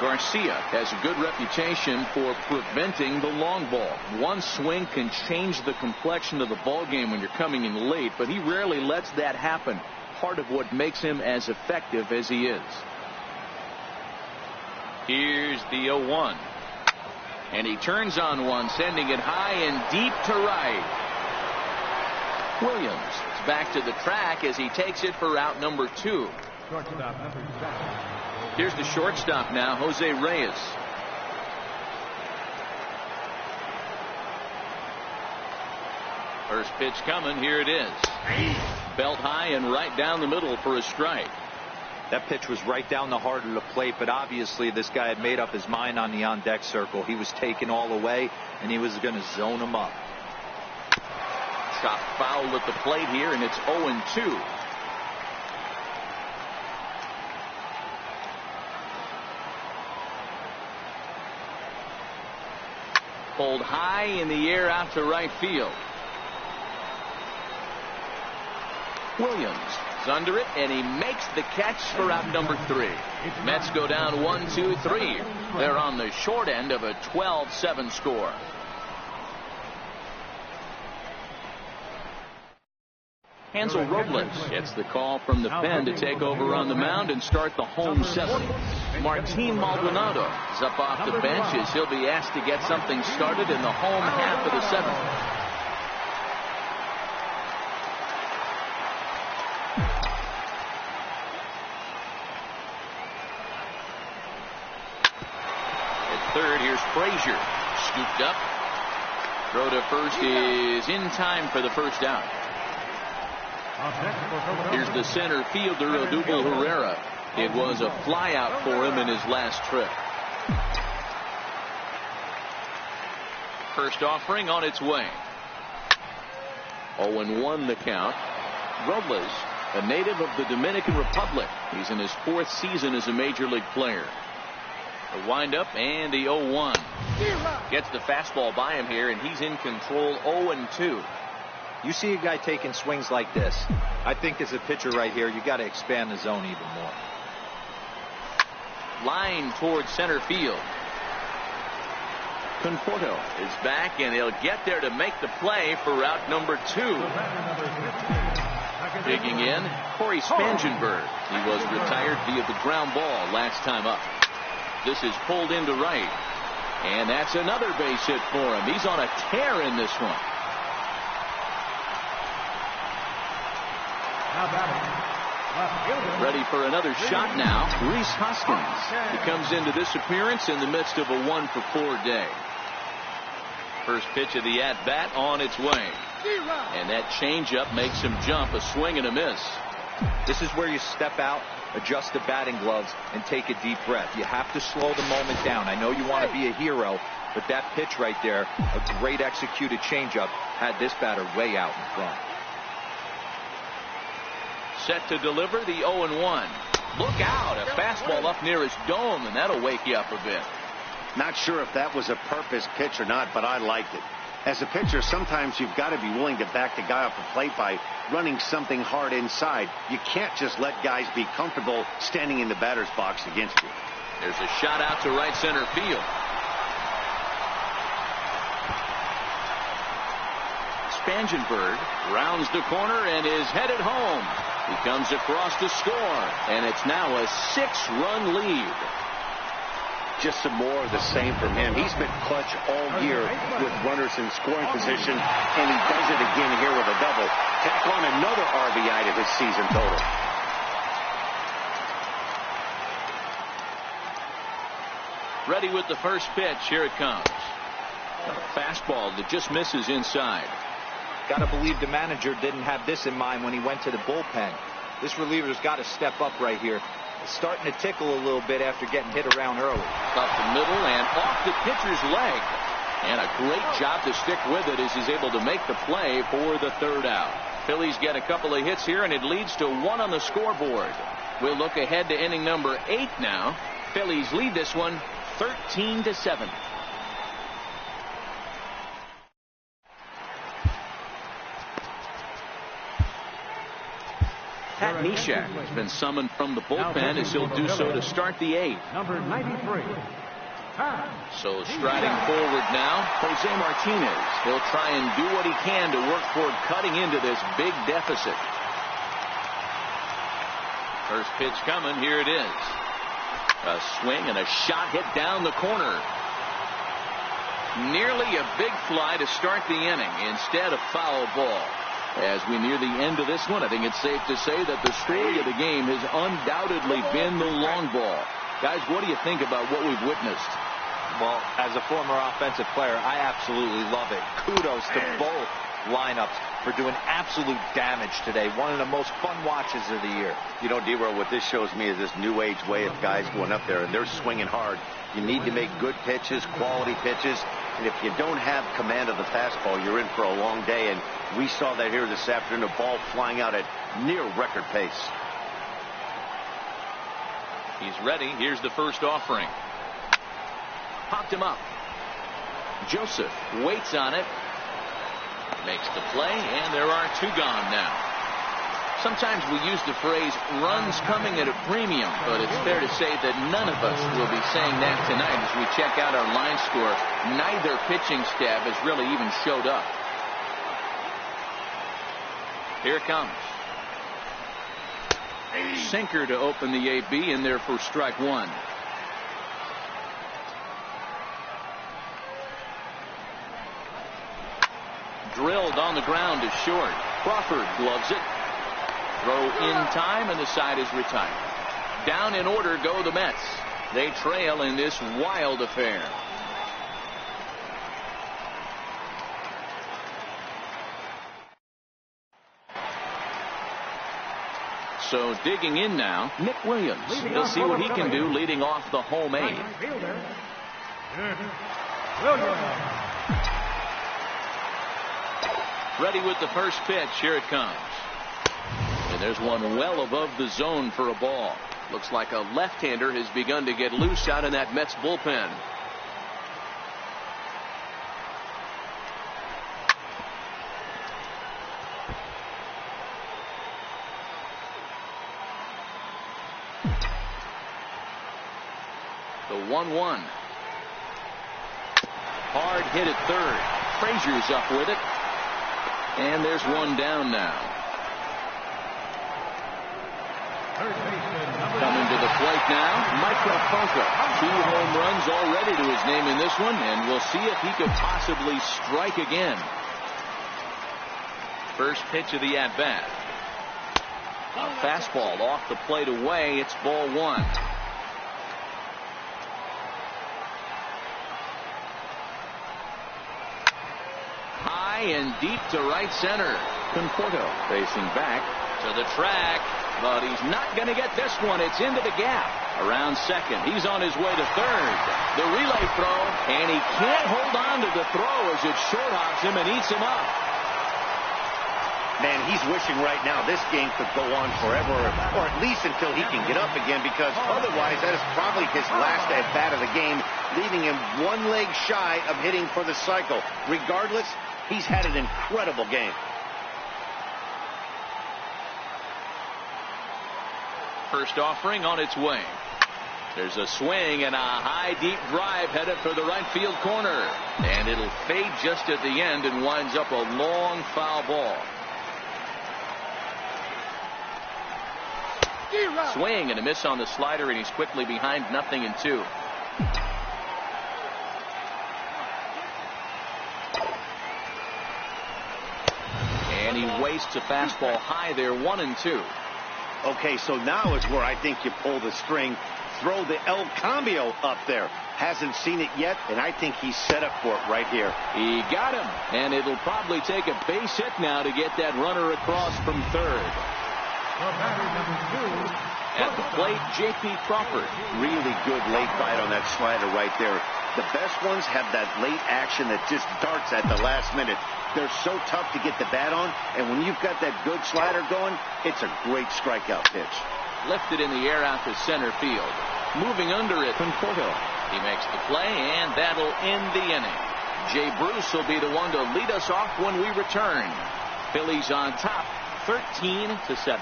Garcia has a good reputation for preventing the long ball. 1 swing can change the complexion of the ball game when you're coming in late, but he rarely lets that happen. Part of what makes him as effective as he is. Here's the 0-1. And he turns on one, sending it high and deep to right. Williams is back to the track as he takes it for out number 2. Shortstop number 7. Here's the shortstop now, Jose Reyes. First pitch coming. Here it is. Belt high and right down the middle for a strike. That pitch was right down the heart of the plate, but obviously this guy had made up his mind on the on-deck circle. He was taken all the way, and he was going to zone him up. Chop foul at the plate here, and it's 0-2. Pulled high in the air out to right field. Williams is under it, and he makes the catch for out number 3. Mets go down 1-2-3. They're on the short end of a 12-7 score. Hansel Robles gets the call from the pen to take over on the mound and start the home 7. Martin Maldonado is up off the bench as he'll be asked to get something started in the home half of the 7th. Third, here's Frazier. Scooped up. Throw to first is in time for the first out. Here's the center fielder, Odubel Herrera. It was a flyout for him in his last trip. First offering on its way. 0-1 the count. Robles, a native of the Dominican Republic. He's in his 4th season as a major league player. The windup and the 0-1. Gets the fastball by him here, and he's in control. 0-2. You see a guy taking swings like this. I think as a pitcher right here, you got to expand the zone even more. Line towards center field. Conforto is back, and he'll get there to make the play for route number 2. Digging in, Corey Spangenberg. He was retired via the ground ball last time up. This is pulled into right, and that's another base hit for him. He's on a tear in this one. Ready for another shot now. Rhys Hoskins. He comes into this appearance in the midst of a 1-for-4 day. First pitch of the at-bat on its way. And that changeup makes him jump. A swing and a miss. This is where you step out, adjust the batting gloves, and take a deep breath. You have to slow the moment down. I know you want to be a hero, but that pitch right there, a great executed changeup, had this batter way out in front. Set to deliver the 0-1. Look out, a fastball up near his dome, and that'll wake you up a bit. Not sure if that was a purpose pitch or not, but I liked it. As a pitcher, sometimes you've got to be willing to back the guy off the plate by running something hard inside. You can't just let guys be comfortable standing in the batter's box against you. There's a shot out to right center field. Spangenberg rounds the corner and is headed home. He comes across to score, and it's now a 6-run lead. Just some more of the same from him. He's been clutch all year with runners in scoring position, and he does it again here with a double. Tack on another RBI to his season total. Ready with the first pitch. Here it comes. A fastball that just misses inside. Got to believe the manager didn't have this in mind when he went to the bullpen. This reliever's got to step up right here. It's starting to tickle a little bit after getting hit around early. Up the middle and off the pitcher's leg. And a great job to stick with it as he's able to make the play for the 3rd out. Phillies get a couple of hits here, and it leads to 1 on the scoreboard. We'll look ahead to inning number 8 now. Phillies lead this one 13-7. Pat Neshek has been summoned from the bullpen as he'll do so to start the 8th. Number 93. So striding forward now, Jose Martinez. He'll try and do what he can to work toward cutting into this big deficit. First pitch coming. Here it is. A swing and a shot hit down the corner. Nearly a big fly to start the inning. Instead, a foul ball. As we near the end of this one, I think it's safe to say that the story of the game has undoubtedly been the long ball. Guys, what do you think about what we've witnessed? Well, as a former offensive player, I absolutely love it. Kudos to both lineups for doing absolute damage today. One of the most fun watches of the year. You know, D-Roll, what this shows me is this new age way of guys going up there, and they're swinging hard. You need to make good pitches, quality pitches, and if you don't have command of the fastball, you're in for a long day, and we saw that here this afternoon, a ball flying out at near record pace. He's ready. Here's the first offering. Popped him up. Joseph waits on it. Makes the play, and there are two gone now. Sometimes we use the phrase runs coming at a premium, but it's fair to say that none of us will be saying that tonight as we check out our line score. Neither pitching staff has really even showed up. Here it comes. Sinker to open the AB, in there for strike one. Drilled on the ground is short. Crawford gloves it. Throw in time, and the side is retired. Down in order go the Mets. They trail in this wild affair. So digging in now, Nick Williams. We'll see what he can do leading off the home eight. Ready with the first pitch. Here it comes. And there's one well above the zone for a ball. Looks like a left-hander has begun to get loose out in that Mets bullpen. The 1-1. Hard hit at third. Frazier's up with it. And there's one down now. Coming to the plate now, Michael Fonka. 2 home runs already to his name in this one, and we'll see if he could possibly strike again. First pitch of the at-bat. A fastball off the plate away. It's ball one. High and deep to right center. Conforto facing back to the track, but he's not going to get this one. It's into the gap. Around second. He's on his way to third. The relay throw, and he can't hold on to the throw as it short hops him and eats him up. Man, he's wishing right now this game could go on forever, or at least until he can get up again, because otherwise that is probably his last at-bat of the game, leaving him one leg shy of hitting for the cycle. Regardless, he's had an incredible game. First offering on its way. There's a swing and a high deep drive headed for the right field corner, and it'll fade just at the end and winds up a long foul ball. Swing and a miss on the slider, and he's quickly behind 0-2. And he wastes a fastball high there, 1-2. Okay, so now is where I think you pull the string. Throw the El Cambio up there. Hasn't seen it yet, and I think he's set up for it right here. He got him, and it'll probably take a base hit now to get that runner across from third. At the plate, J.P. Crawford. Really good late bite on that slider right there. The best ones have that late action that just darts at the last minute. They're so tough to get the bat on, and when you've got that good slider going, it's a great strikeout pitch. Lifted in the air out to center field. Moving under it, Conforto. He makes the play, and that'll end the inning. Jay Bruce will be the one to lead us off when we return. Phillies on top, 13-7.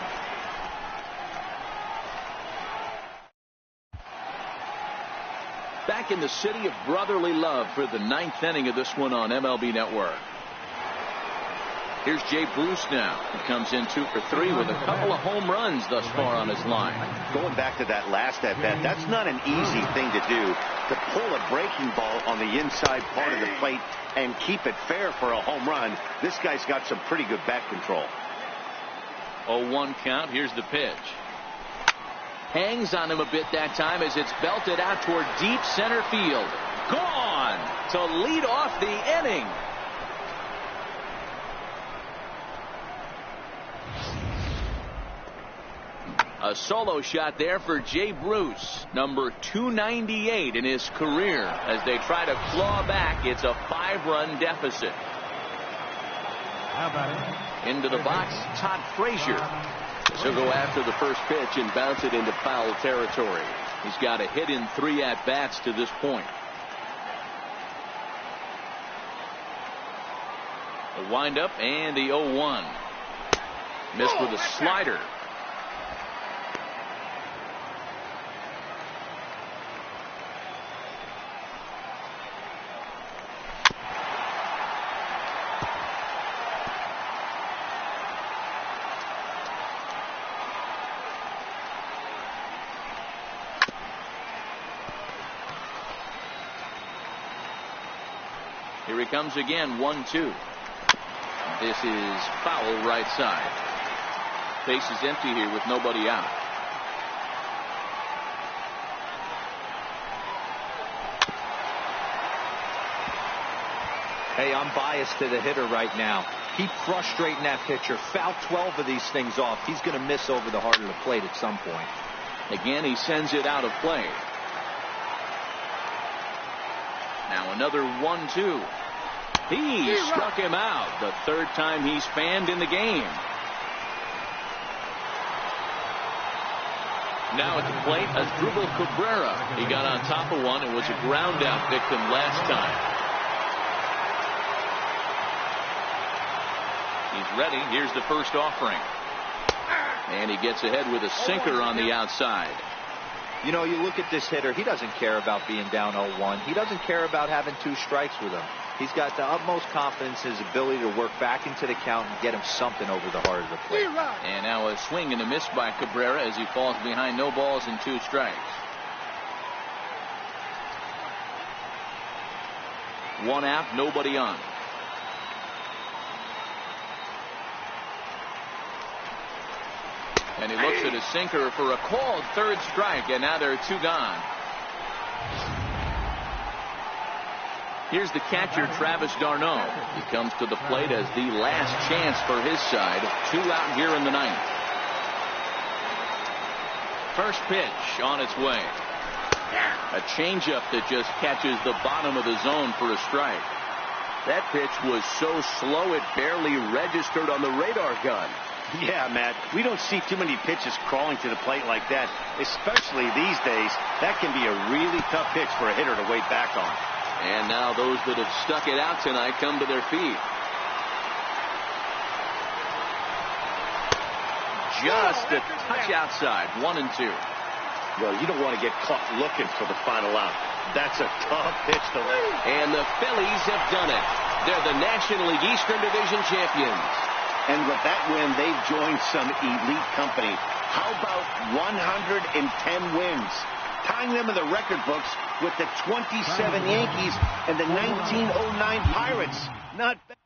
Back in the city of brotherly love for the 9th inning of this one on MLB Network. Here's Jay Bruce now. He comes in 2 for 3 with a couple of home runs thus far on his line. Going back to that last at-bat, that's not an easy thing to do, to pull a breaking ball on the inside part of the plate and keep it fair for a home run. This guy's got some pretty good bat control. 0-1 count. Here's the pitch. Hangs on him a bit that time as it's belted out toward deep center field. Gone to lead off the inning. A solo shot there for Jay Bruce, number 298 in his career, as they try to claw back. It's a 5-run deficit. How about it? Into the box, Todd Frazier. He'll go after the first pitch and bounce it into foul territory. He's got a hit in 3 at-bats to this point. The windup and the 0-1. Missed with a slider. Here he comes again, 1-2. This is foul right side. Base is empty here with nobody out. Hey, I'm biased to the hitter right now. Keep frustrating that pitcher. Foul 12 of these things off. He's going to miss over the heart of the plate at some point. Again, he sends it out of play. Now another 1-2. He struck him out. The 3rd time he's fanned in the game. Now at the plate, Asdrubal Cabrera. He got on top of one. It was a ground out victim last time. He's ready. Here's the first offering. And he gets ahead with a sinker on the outside. You know, you look at this hitter, he doesn't care about being down 0-1. He doesn't care about having 2 strikes with him. He's got the utmost confidence in his ability to work back into the count and get him something over the heart of the plate. And now a swing and a miss by Cabrera as he falls behind, no balls and 2 strikes. 1 out, nobody on. And he looks at his sinker for a called 3rd strike, and now there are 2 gone. Here's the catcher, Travis d'Arnaud. He comes to the plate as the last chance for his side. 2 out here in the 9th. First pitch on its way. A changeup that just catches the bottom of the zone for a strike. That pitch was so slow it barely registered on the radar gun. Yeah, Matt, we don't see too many pitches crawling to the plate like that, especially these days. That can be a really tough pitch for a hitter to wait back on. And now those that have stuck it out tonight come to their feet. Just a touch outside, 1-2. Well, you don't want to get caught looking for the final out. That's a tough pitch to lay. And the Phillies have done it. They're the National League Eastern Division champions. And with that win, they've joined some elite company. How about 110 wins? Tying them in the record books with the 27 Yankees and the 1909 Pirates. Not bad.